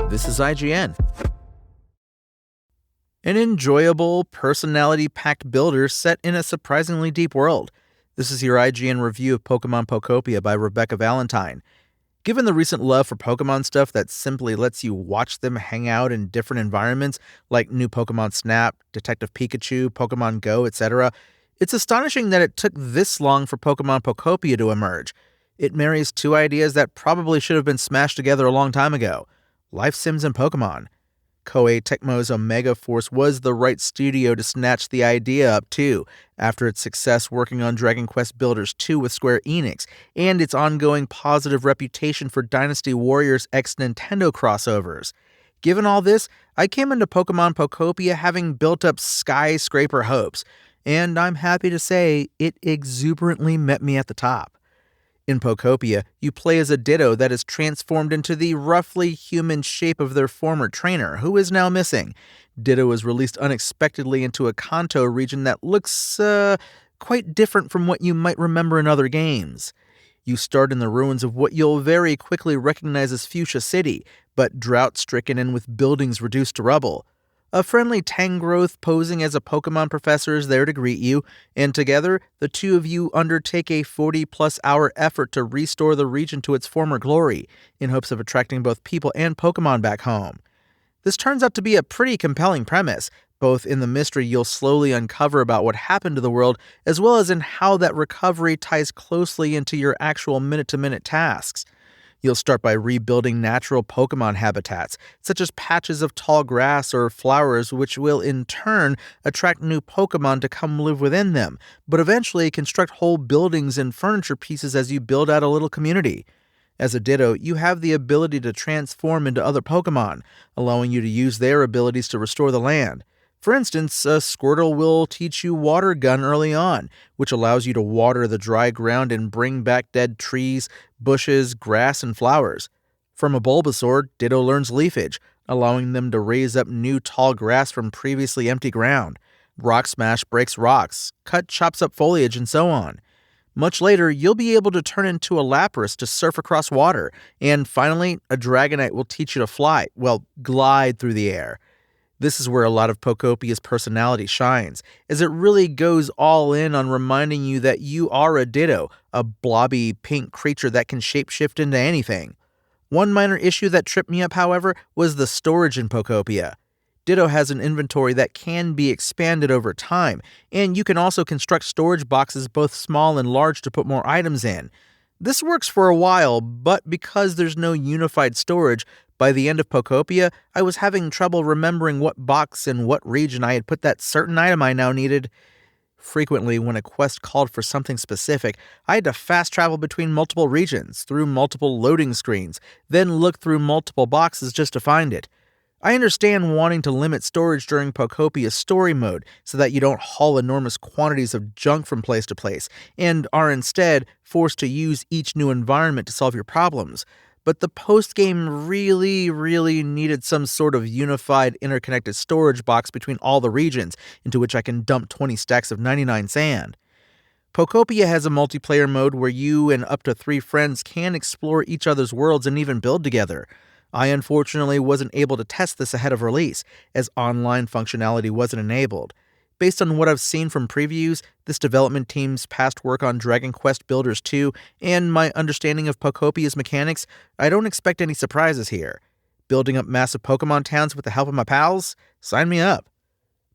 This is IGN. An enjoyable, personality-packed builder set in a surprisingly deep world. This is your IGN review of Pokemon Pokopia by Rebecca Valentine. Given the recent love for Pokemon stuff that simply lets you watch them hang out in different environments, like new Pokemon Snap, Detective Pikachu, Pokemon Go, etc., it's astonishing that it took this long for Pokemon Pokopia to emerge. It marries two ideas that probably should have been smashed together a long time ago: life sims and Pokemon. Koei Tecmo's Omega Force was the right studio to snatch the idea up too, after its success working on Dragon Quest Builders 2 with Square Enix, and its ongoing positive reputation for Dynasty Warriors X Nintendo crossovers. Given all this, I came into Pokemon Pokopia having built up skyscraper hopes, and I'm happy to say it exuberantly met me at the top. In Pokopia, you play as a Ditto that is transformed into the roughly human shape of their former trainer, who is now missing. Ditto is released unexpectedly into a Kanto region that looks, quite different from what you might remember in other games. You start in the ruins of what you'll very quickly recognize as Fuchsia City, but drought-stricken and with buildings reduced to rubble. A friendly Tangrowth posing as a Pokemon professor is there to greet you, and together, the two of you undertake a 40-plus hour effort to restore the region to its former glory, in hopes of attracting both people and Pokemon back home. This turns out to be a pretty compelling premise, both in the mystery you'll slowly uncover about what happened to the world, as well as in how that recovery ties closely into your actual minute-to-minute tasks. You'll start by rebuilding natural Pokemon habitats, such as patches of tall grass or flowers, which will in turn attract new Pokemon to come live within them, but eventually construct whole buildings and furniture pieces as you build out a little community. As a Ditto, you have the ability to transform into other Pokemon, allowing you to use their abilities to restore the land. For instance, a Squirtle will teach you Water Gun early on, which allows you to water the dry ground and bring back dead trees, bushes, grass, and flowers. From a Bulbasaur, Ditto learns Leafage, allowing them to raise up new tall grass from previously empty ground. Rock Smash breaks rocks, Cut chops up foliage, and so on. Much later, you'll be able to turn into a Lapras to surf across water, and finally, a Dragonite will teach you to fly, glide through the air. This is where a lot of Pokopia's personality shines, as it really goes all in on reminding you that you are a Ditto, a blobby pink creature that can shapeshift into anything. One minor issue that tripped me up, however, was the storage in Pokopia. Ditto has an inventory that can be expanded over time, and you can also construct storage boxes both small and large to put more items in. This works for a while, but because there's no unified storage, by the end of Pokopia, I was having trouble remembering what box and what region I had put that certain item I now needed. Frequently, when a quest called for something specific, I had to fast travel between multiple regions, through multiple loading screens, then look through multiple boxes just to find it. I understand wanting to limit storage during Pokopia's story mode so that you don't haul enormous quantities of junk from place to place, and are instead forced to use each new environment to solve your problems. But the post-game really needed some sort of unified interconnected storage box between all the regions into which I can dump 20 stacks of 99 sand. Pokopia has a multiplayer mode where you and up to 3 friends can explore each other's worlds and even build together. I unfortunately wasn't able to test this ahead of release, as online functionality wasn't enabled. Based on what I've seen from previews, this development team's past work on Dragon Quest Builders 2, and my understanding of Pokopia's mechanics, I don't expect any surprises here. Building up massive Pokemon towns with the help of my pals? Sign me up.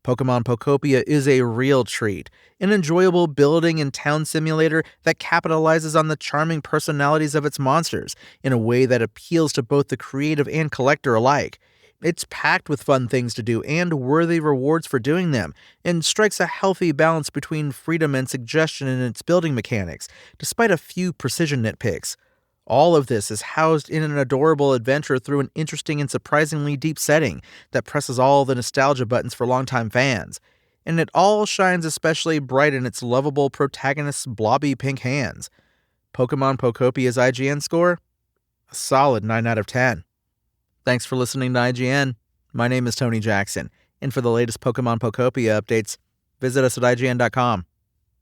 Pokemon Pokopia is a real treat, an enjoyable building and town simulator that capitalizes on the charming personalities of its monsters in a way that appeals to both the creative and collector alike. It's packed with fun things to do and worthy rewards for doing them, and strikes a healthy balance between freedom and suggestion in its building mechanics, despite a few precision nitpicks. All of this is housed in an adorable adventure through an interesting and surprisingly deep setting that presses all the nostalgia buttons for longtime fans. And it all shines especially bright in its lovable protagonist's blobby pink hands. Pokemon Pokopia's IGN score? A solid 9 out of 10. Thanks for listening to IGN. My name is Tony Jackson, and for the latest Pokemon Pokopia updates, visit us at IGN.com.